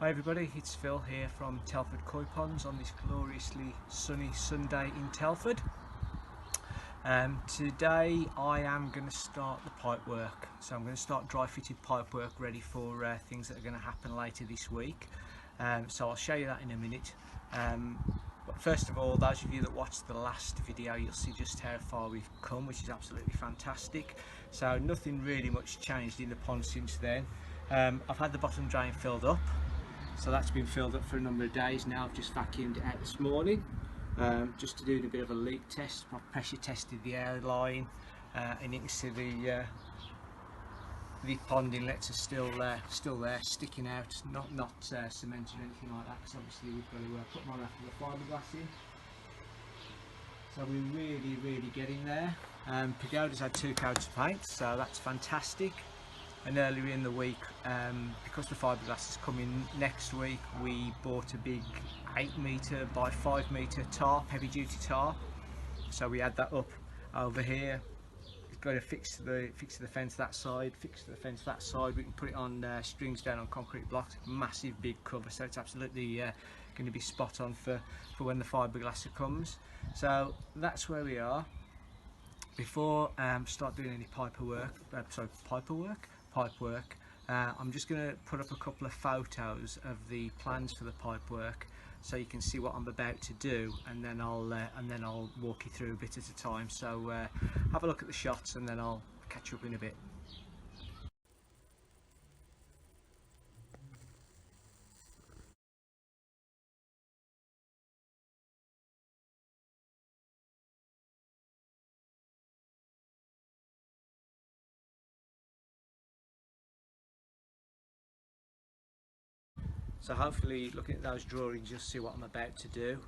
Hi everybody, it's Phil here from Telford Koi Ponds on this gloriously sunny Sunday in Telford. Today I am going to start the pipe work. So I'm going to start dry fitted pipe work ready for things that are going to happen later this week. So I'll show you that in a minute. But first of all, those of you that watched the last video, you'll see just how far we've come, which is absolutely fantastic. So nothing really much changed in the pond since then. I've had the bottom drain filled up. So that's been filled up for a number of days now. I've just vacuumed it out this morning just to do a bit of a leak test. I've pressure tested the airline and you can see the pond inlets are still there, sticking out, not cemented or anything like that, because obviously we've got to put more after the fiberglass in. So we're really getting there. Pagoda's had 2 coats of paint, so that's fantastic. And earlier in the week, because the fiberglass is coming next week, we bought a big 8 metre by 5 metre tarp, heavy duty tarp. So we had that up over here. We've got to fix to the fence that side, fix to the fence that side. We can put it on strings down on concrete blocks, massive big cover, so it's absolutely going to be spot on for when the fiberglass comes. So that's where we are. Before start doing any pipe work, I'm just going to put up a couple of photos of the plans for the pipe work, so you can see what I'm about to do, and then I'll walk you through a bit at a time. So have a look at the shots, and then I'll catch you up in a bit. So hopefully, looking at those drawings, you'll see what I'm about to do.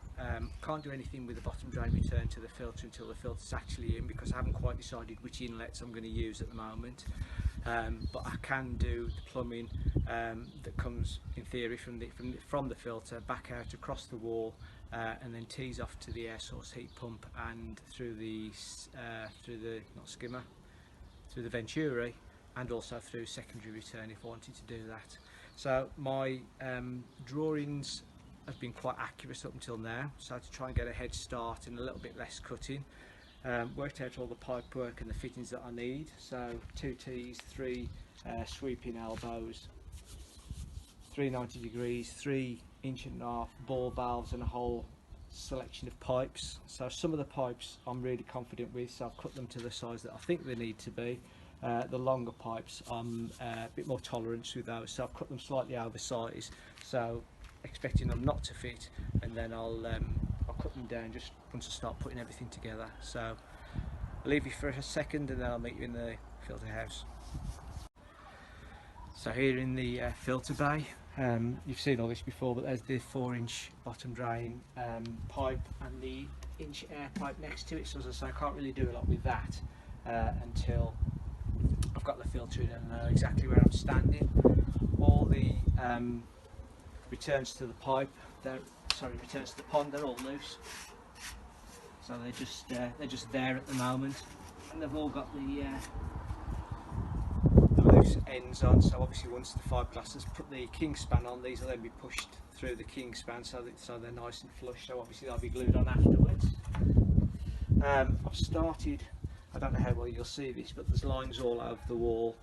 Can't do anything with the bottom drain return to the filter until the filter's actually in, because I haven't quite decided which inlets I'm going to use at the moment. But I can do the plumbing that comes, in theory, from the filter back out across the wall, and then tees off to the air source heat pump and through the not skimmer, through the venturi, and also through secondary return if I wanted to do that. So my drawings have been quite accurate up until now, so to try and get a head start and a little bit less cutting, worked out all the pipe work and the fittings that I need. So 2 T's, 3 sweeping elbows, 3 90 degrees, 3 1.5" ball valves, and a whole selection of pipes. So some of the pipes I'm really confident with, so I've cut them to the size that I think they need to be. The longer pipes, I'm a bit more tolerance with those, so I've cut them slightly oversized, so expecting them not to fit, and then I'll cut them down just once I start putting everything together. So I'll leave you for a second, and then I'll meet you in the filter house. So here in the filter bay, you've seen all this before, but there's the 4-inch bottom drain pipe and the inch air pipe next to it. So as I say, I can't really do a lot with that until I've got the filter in and know exactly where I'm standing. All the returns to the pipe, returns to the pond, they're all loose. So they're just there at the moment, and they've all got the loose ends on. So obviously, once the fiberglass has put the king span on, these will then be pushed through the king span, so they're nice and flush. So obviously they'll be glued on afterwards. I've started. I don't know how well you'll see this, but there's lines all over the wall.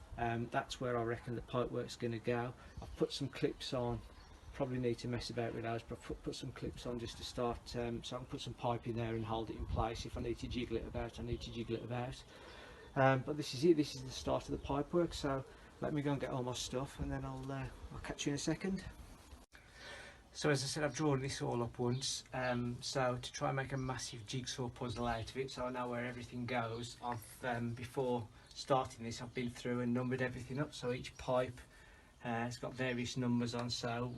That's where I reckon the pipe work's going to go. I've put some clips on. Probably need to mess about with those, but I've put some clips on just to start, so I can put some pipe in there and hold it in place. If I need to jiggle it about, I need to jiggle it about. But this is it. This is the start of the pipe work. So let me go and get all my stuff, and then I'll catch you in a second. So as I said, I've drawn this all up once, so to try and make a massive jigsaw puzzle out of it, so I know where everything goes, I've before starting this, I've been through and numbered everything up, so each pipe it's got various numbers on, so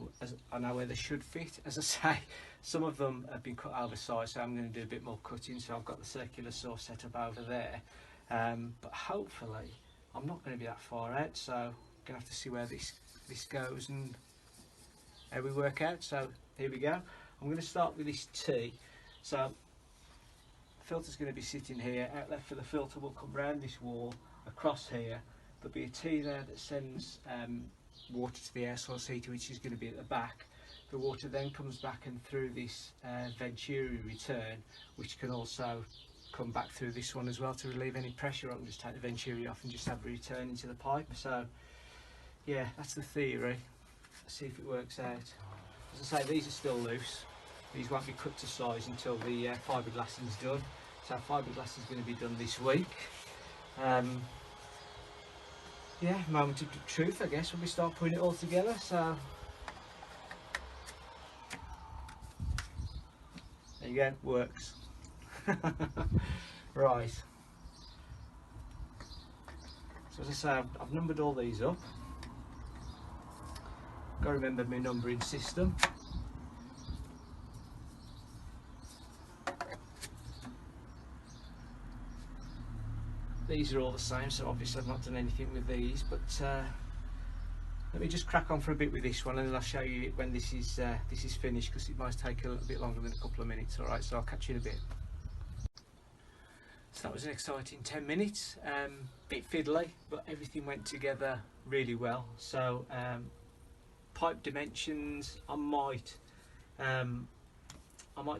I know where they should fit. As I say, some of them have been cut oversized, so I'm going to do a bit more cutting, so I've got the circular saw set up over there, but hopefully I'm not going to be that far out, so I'm going to have to see where this goes and how we work out. So here we go. I'm going to start with this T. So the filter's going to be sitting here. Outlet for the filter will come round this wall across here. There'll be a T there that sends water to the air source heater, which is going to be at the back. The water then comes back and through this venturi return, which can also come back through this one as well to relieve any pressure. I can just take the venturi off and just have a return into the pipe. So yeah, that's the theory. Let's see if it works out. As I say, these are still loose. These won't be cut to size until the fibreglassing is done. So fibreglassing is going to be done this week. Yeah, moment of truth, I guess, when we start putting it all together. So there you go, works. Right. So as I say, I've numbered all these up. Got to remember my numbering system. These are all the same, so obviously I've not done anything with these, but let me just crack on for a bit with this one, and then I'll show you when this is finished, because it might take a little bit longer than a couple of minutes. Alright, so I'll catch you in a bit. So that was an exciting 10 minutes, bit fiddly, but everything went together really well. So pipe dimensions, I might do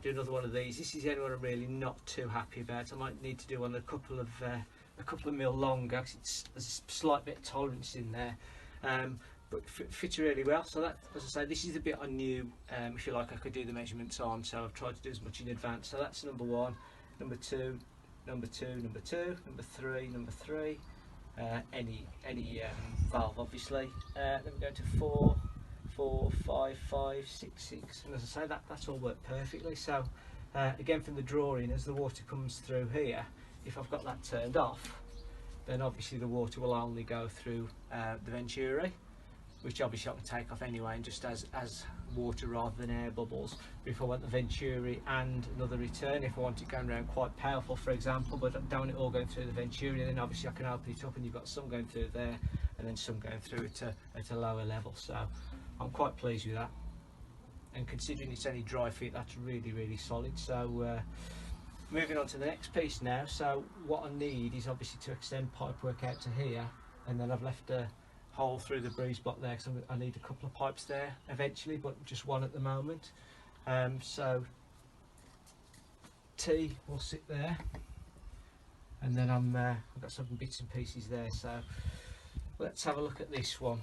another one of these. This is the only one I'm really not too happy about. I might need to do one a couple of mil longer, because there's a slight bit of tolerance in there, but fits really well. So that, as I say, this is the bit I knew, if you like, I could do the measurements on, so I've tried to do as much in advance. So that's number one, number two, number two, number two, number three, any valve obviously. Then we go to 4, 4, 5, 5, 6, 6, and as I say, that's all worked perfectly. So again, from the drawing, as the water comes through here, if I've got that turned off, then obviously the water will only go through the venturi, which obviously I can take off anyway, and just as water rather than air bubbles. But if I want the venturi and another return, if I want it going around quite powerful, for example, but I don't want it all going through the venturi, then obviously I can open it up and you've got some going through there and then some going through at a lower level. So I'm quite pleased with that, and considering it's only dry fit, that's really solid. So moving on to the next piece now. So what I need is obviously to extend pipework out to here, and then I've left a hole through the breeze block there, because I need a couple of pipes there eventually, but just one at the moment. So T will sit there, and then I've got some bits and pieces there. So let's have a look at this one.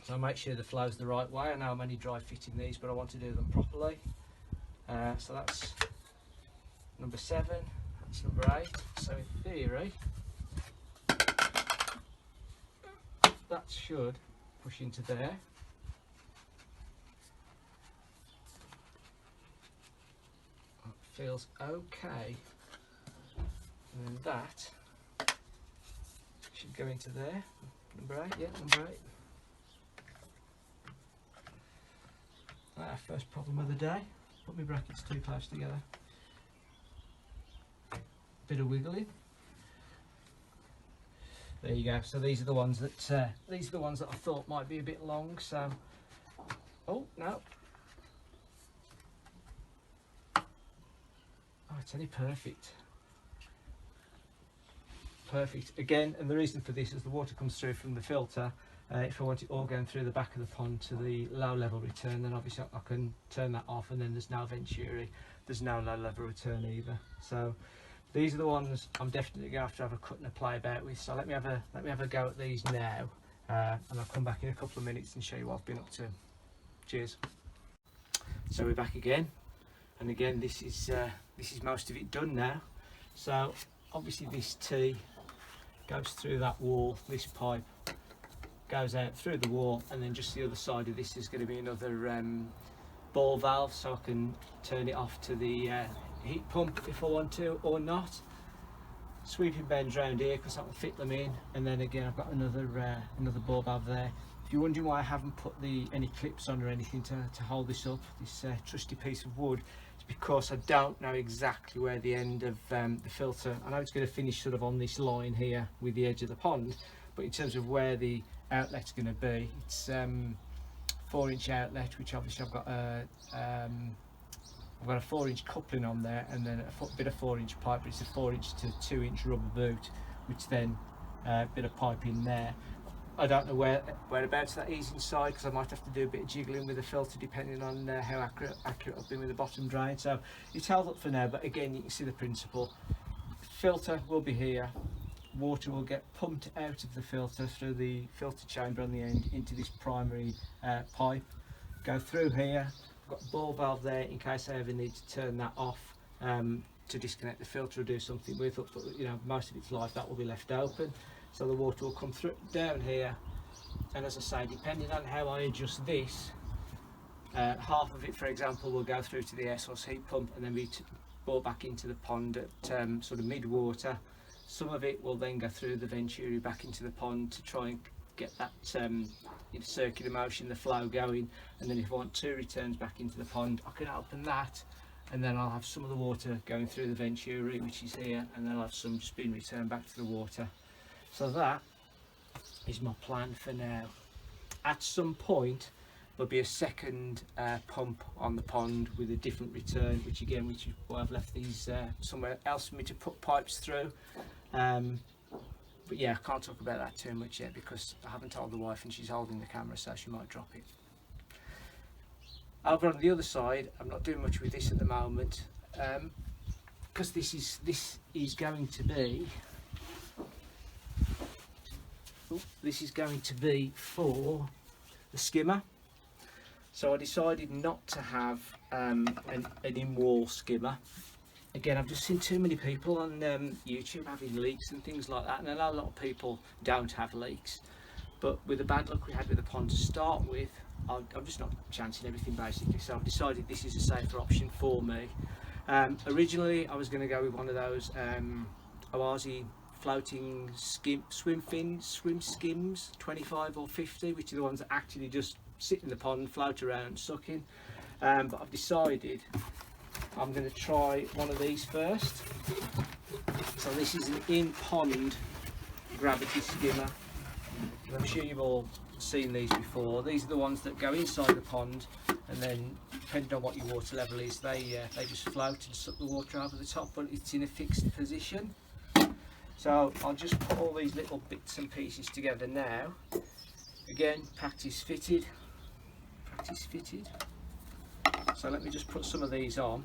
So make sure the flow's the right way. I know I'm only dry fitting these, but I want to do them properly. So that's number 7, that's number 8. So in theory, that should push into there. That feels okay. And then that should go into there. Number 8, yeah, number 8. Our first problem of the day. Put my brackets too close together. Bit of wiggling. There you go. So these are the ones that I thought might be a bit long. So, oh no, oh, it's only perfect. Perfect again, and the reason for this is the water comes through from the filter. If I want it all going through the back of the pond to the low level return, then obviously I can turn that off, and then there's no venturi, there's no low level return either. So these are the ones I'm definitely going to have a cut and a play about with. So let me have a go at these now, and I'll come back in a couple of minutes and show you what I've been up to. Cheers. So we're back again, and again this is most of it done now. So obviously this T goes through that wall, this pipe goes out through the wall, and then just the other side of this is going to be another ball valve, so I can turn it off to the heat pump if I want to, or not. Sweeping bends round here because I can fit them in, and then again I've got another ball valve there. If you're wondering why I haven't put any clips on or anything to hold this up, this trusty piece of wood, it's because I don't know exactly where the end of the filter, I know it's going to finish sort of on this line here with the edge of the pond, but in terms of where the outlet's going to be, it's 4-inch outlet, which obviously I've got a 4-inch coupling on there, and then a bit of 4-inch pipe, but it's a 4-inch to 2-inch rubber boot, which then a bit of pipe in there. I don't know whereabouts that is inside, because I might have to do a bit of jiggling with the filter depending on how accurate I've been with the bottom drain. So it's held up for now, but again you can see the principle. Filter will be here, water will get pumped out of the filter through the filter chamber on the end into this primary pipe, go through here. I've got a ball valve there in case I ever need to turn that off to disconnect the filter or do something with it, but you know, most of its life that will be left open. So the water will come through down here, and as I say, depending on how I adjust this, half of it, for example, will go through to the air source heat pump and then be brought back into the pond at sort of mid-water. Some of it will then go through the venturi back into the pond to try and get that circular motion, the flow going, and then if I want 2 returns back into the pond, I can open that, and then I'll have some of the water going through the venturi, which is here, and then I'll have some just being returned back to the water. So that is my plan for now. At some point there'll be a second pump on the pond with a different return, which is why I've left these somewhere else for me to put pipes through. But yeah, I can't talk about that too much yet because I haven't told the wife and she's holding the camera, so she might drop it. Over on the other side, I'm not doing much with this at the moment because this is going to be for the skimmer. So I decided not to have an in-wall skimmer. Again, I've just seen too many people on YouTube having leaks and things like that, and I know a lot of people don't have leaks, but with the bad luck we had with the pond to start with, I'm just not chancing everything basically, so I've decided this is a safer option for me. Originally I was going to go with one of those Oazi floating swim skims, 25 or 50, which are the ones that actually just sit in the pond, float around, sucking. But I've decided I'm going to try one of these first. So this is an in-pond gravity skimmer. I'm sure you've all seen these before. These are the ones that go inside the pond, and then depending on what your water level is, they just float and suck the water over the top, but it's in a fixed position. So I'll just put all these little bits and pieces together now. Again, practice fitted. So let me just put some of these on,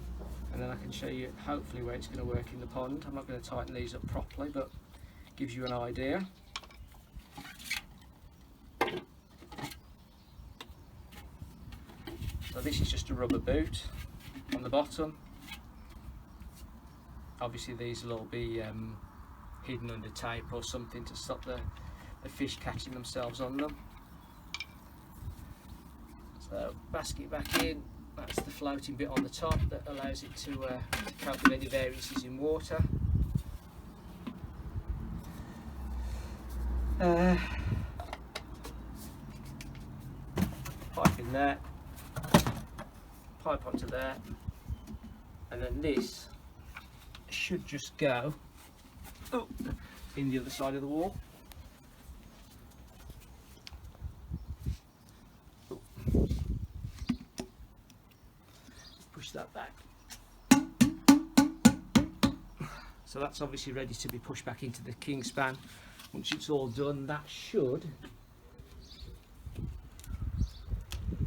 and then I can show you hopefully where it's going to work in the pond. I'm not going to tighten these up properly, but gives you an idea. So this is just a rubber boot on the bottom. Obviously these will all be hidden under tape or something to stop the fish catching themselves on them. So basket back in, that's the floating bit on the top that allows it to cope with any variances in water. Pipe in there, pipe onto there, and then this should just go in the other side of the wall. Push that back. So that's obviously ready to be pushed back into the king span. Once it's all done, that should,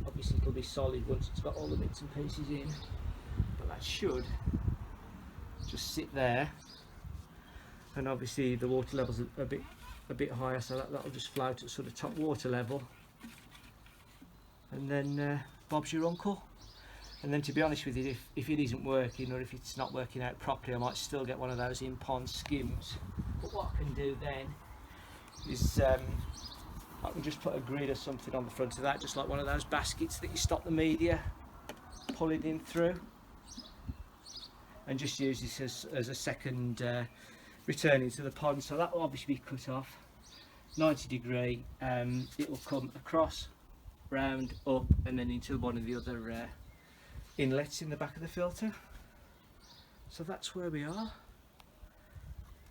obviously it'll be solid once it's got all the bits and pieces in, but that should just sit there, and obviously the water levels are a bit higher, so that'll just float at sort of top water level, and then Bob's your uncle. And then, to be honest with you, if it isn't working, or if it's not working out properly, I might still get one of those in-pond skims. But what I can do then is I can just put a grid or something on the front of that, just like one of those baskets that you stop the media pulling in through, and just use this as a second return into the pond. So that will obviously be cut off 90 degree. It will come across, round, up, and then into one of the other inlets in the back of the filter. So that's where we are.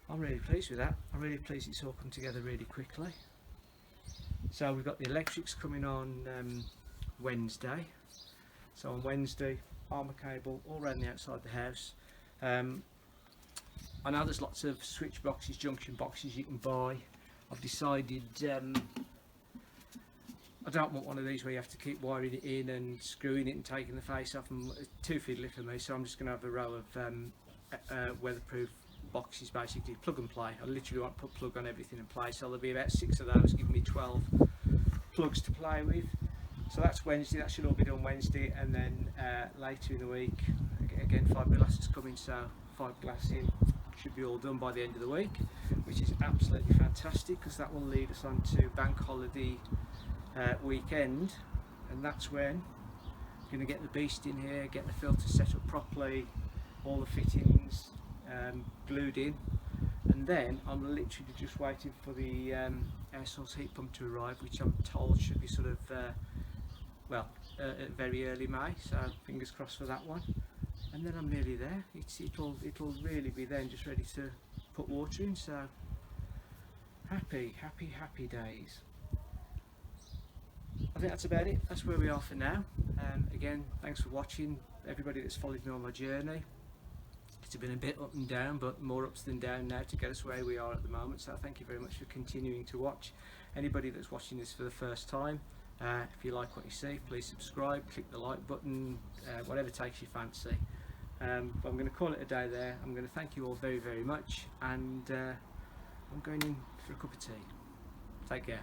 I'm really pleased with that. I'm really pleased it's all come together really quickly. So we've got the electrics coming on Wednesday. So on Wednesday, armour cable all around the outside of the house. I know there's lots of switch boxes, junction boxes you can buy. I've decided I don't want one of these where you have to keep wiring it in and screwing it and taking the face off, and it's too fiddly for me. So I'm just going to have a row of weatherproof boxes, basically plug and play. I literally want to put plug on everything and play, so there'll be about 6 of those, giving me 12 plugs to play with. So that's Wednesday, that should all be done Wednesday, and then later in the week, again fiberglass is coming, so fibreglassing should be all done by the end of the week, which is absolutely fantastic because that will lead us on to bank holiday weekend, and that's when I'm going to get the beast in here, get the filter set up properly, all the fittings glued in, and then I'm literally just waiting for the air source heat pump to arrive, which I'm told should be sort of very early May, so fingers crossed for that one. And then I'm nearly there. It'll really be then just ready to put water in, so happy days. I think that's about it. That's where we are for now. Again, thanks for watching, everybody that's followed me on my journey. It's been a bit up and down, but more ups than down now to get us where we are at the moment, so thank you very much for continuing to watch. Anybody that's watching this for the first time, if you like what you see, please subscribe, click the like button, whatever takes your fancy. But I'm going to call it a day there. I'm going to thank you all very much, and I'm going in for a cup of tea. Take care.